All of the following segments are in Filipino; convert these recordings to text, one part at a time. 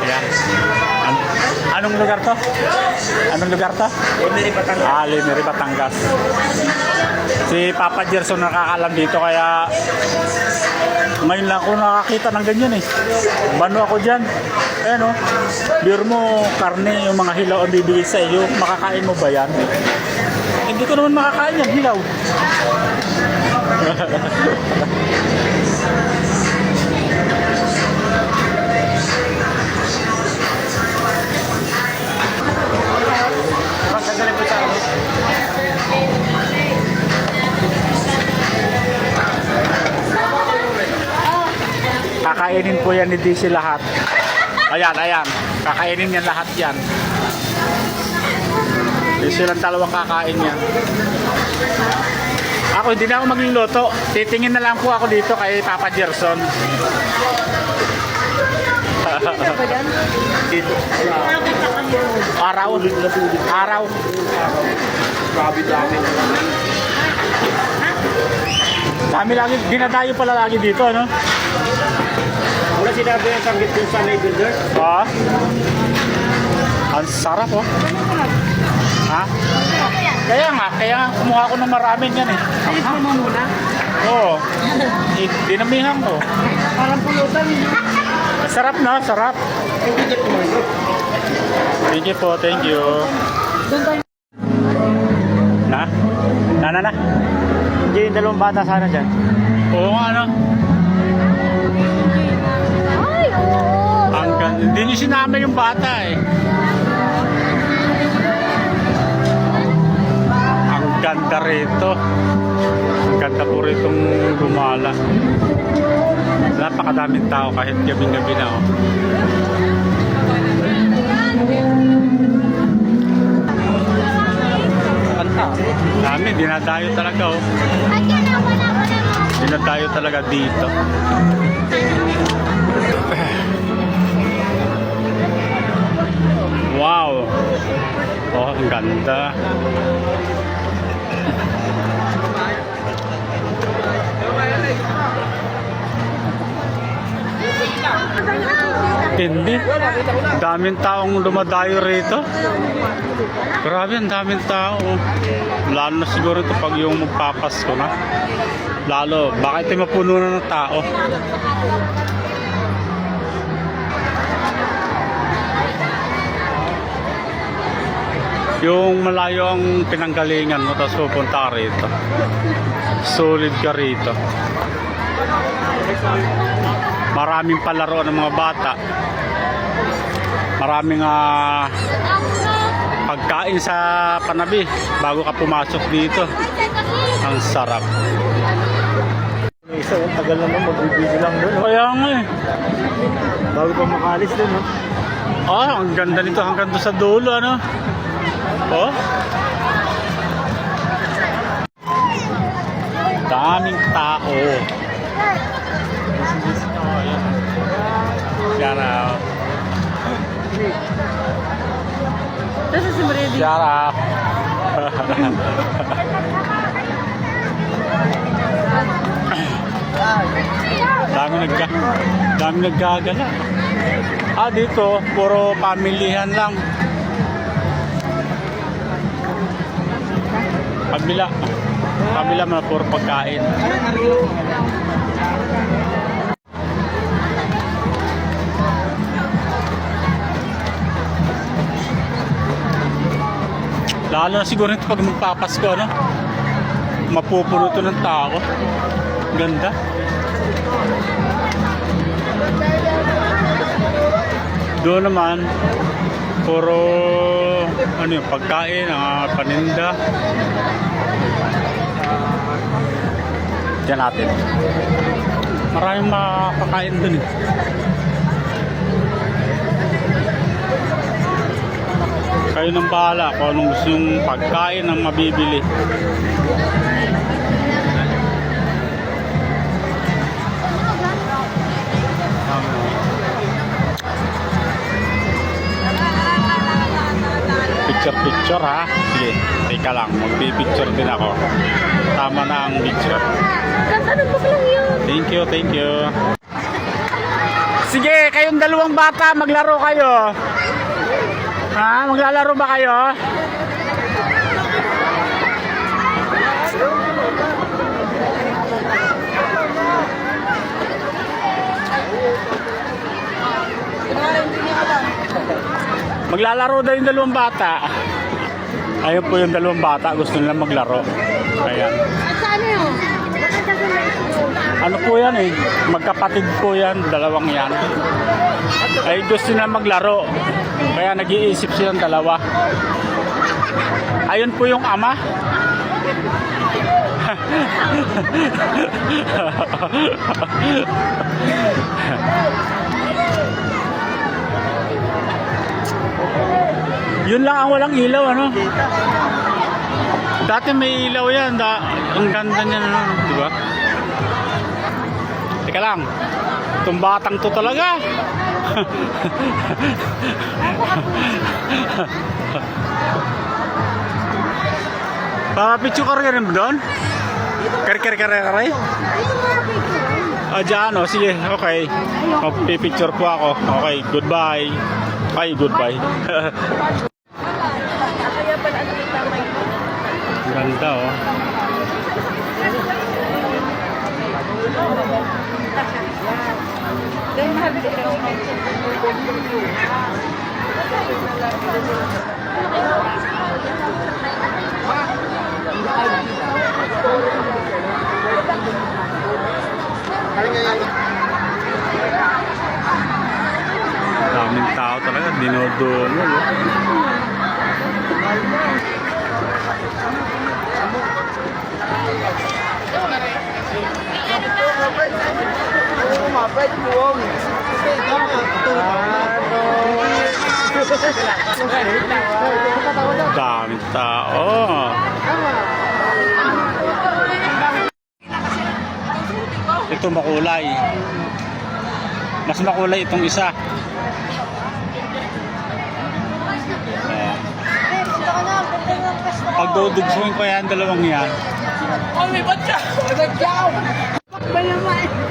Yan. Anong lugar to? Anong lugar to? Lemery, Batangas. Lemery, Batangas. Si Papa Gerson nakakalam dito kaya ngayon lang ako nakakita ng ganyan eh. Bano ako dyan. Ayan o. Beer mo, karne, yung mga hilaw ang bibigay sa iyo. Makakain mo ba yan? Hindi ko naman makakain yan, hilaw. Kakainin po yan ni DC lahat. Ayan, ayan. Kakainin yan lahat yan. DC lang dalawang kakain yan. Ako hindi na ako magluluto. Titingin na lang po ako dito kay Papa Gerson. Dito. Araw. Araw. Grabe dami. Dami lagi, dinadayo pala lagi dito, ano? Wala sinabi yung sanggit yung sa may builder. Ah? Ang sarap, oh. Ha? Kaya nga kumuha ko ng marami yan eh. Ayos mo muna. Oo. Dinamihan ko. Parang pulutan. Sarap na, sarap. Thank you po, thank you. Doon tayo. Na? Na. Hindi yung dalawang bata sana dyan. Oo nga, ano? Ay, oo. Hindi niyo sinama yung bata eh. Ang ganda rito. Ang ganda po ritong gumala. Napakadaming tao kahit gabing-gabi na, oh. Kanta. Dami, dinadayo talaga, oh. Dinadayo talaga dito. Wow. Oh, ang ganda. Hindi. Daming taong dumadayo rito. Grabe, ang daming tao. Lalo na siguro ito pag yung magpapasko na. Lalo, baka ito mapuno na ng tao. Yung malayo ang pinanggalingan mo tapos pupunta ka rito. Solid ka rito. Maraming palaro ng mga bata. Maraming pagkain sa panabi bago ka pumasok dito. Ang sarap. Isa, tagal naman magbibigil lang doon. Kaya nga eh. Bago pa makalis doon, no? Ang ganda nito hanggang doon sa dulo, ano? Oh. Daming tao. Shout out. Tapos si Maredy. Shout out. Dami naggagala. Dito puro pamilihan lang. Kabila mga puro pagkain. Lalo na siguro ito pag magpapasko, ano? Mapupuno ito ng tao. Ganda. Doon naman, puro pagkain, paninda. Diyan natin. Maraming makakain doon eh. Kayo nang bahala kung anong gusto yung pagkain ang mabibili. Picture ha. Sige, teka lang. Magpipicture din ako. Tama na ang picture. Ano pa lang yun? Thank you, thank you. Sige, kayong dalawang bata, maglaro kayo. Ha? Maglalaro ba kayo? Maglalaro daw yung dalawang bata. Ayun po yung dalawang bata, gusto nila maglaro. Ayan. At saan yun? Ano po yan eh? Magkapatid po yan, dalawang yan. Ay gusto nila maglaro. Kaya nag-iisip silang dalawa. Ayun po yung ama. Yun lang ang walang ilaw, ano? Dati may ilaw yan. Ang ganda niya, ano, di ba? Teka lang. Itong batang to talaga. Papapicture ka rin doon? Kare-kare-kare-kare? Ah, dyan, oh. Sige, okay. Pipicture po ako. Okay, goodbye. Ay, goodbye. Ganda, oh. Daming tao talaga, dinodolo. Daming tao. Ito makulay. Mas makulay itong isa. Pag dudugsuin ko yan, dalawang yan. Oh, may batya! May batya!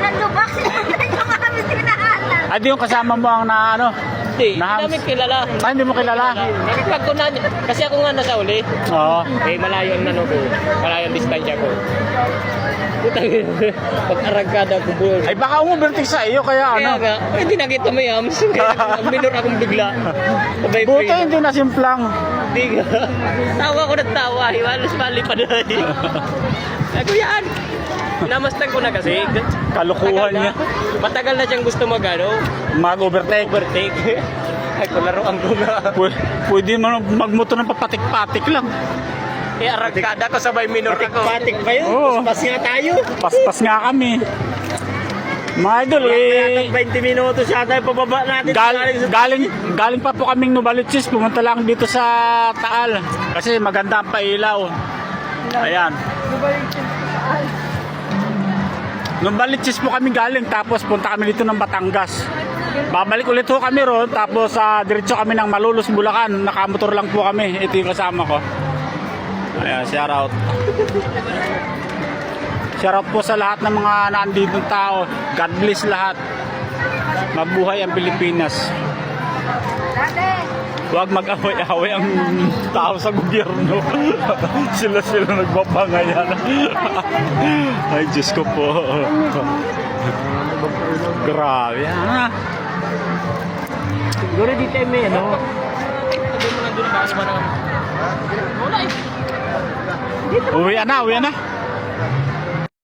Nandubak sila yung kami sinahalan. Ah, di yung kasama mo ang na ano? Hindi, Nahams. namin kilala. Ah, hindi mo kilala? Nakipagtunan niya. Kasi ako nga nasa uli. Oo. Eh, malayo ang ano ko. Malayo ang distansya ko. Putang ina. Pag-aragkada ko bro. Ay baka umubertik sa iyo kaya Kaya ano? nga, hindi nakita may hams. Minor akong bigla. Sabay Buti free. hindi nasimplang. Hindi nga. Tawa ko ng tawa. Hiwalos mali pa na. Ako yan. Namastan ko na kasi. Kalukuhan niya. Matagal na siyang gusto mag-ano. Mag-overtake. Overtake. Ay, kularoan ko na. Pwede mo magmotor ng papatik-patik lang. Eh, arangkada ko sabay minor ako. Patik pa yun? Oo. Pas nga tayo. Paspas nga kami. Mga idol, eh, 20 minutos yata yung pababa natin. galing pa po kaming Novaliches, pumunta lang dito sa Taal. Kasi maganda ang pailaw. Ayan. Novaliches po kami galing, tapos punta kami dito ng Batangas. Babalik ulit ho kami ron, tapos diretso kami ng Malolos, Bulacan. Nakamotor lang po kami. Ito yung kasama ko. Ayan, shout out. Shout out po sa lahat ng mga nandito tao. God bless lahat. Mabuhay ang Pilipinas. Huwag mag-away-away ang tao sa gobyerno. Sila nagpapangayan. Ay, Diyos ko po. Grabe, ha? Siguro di tayo may ano. Uwi na.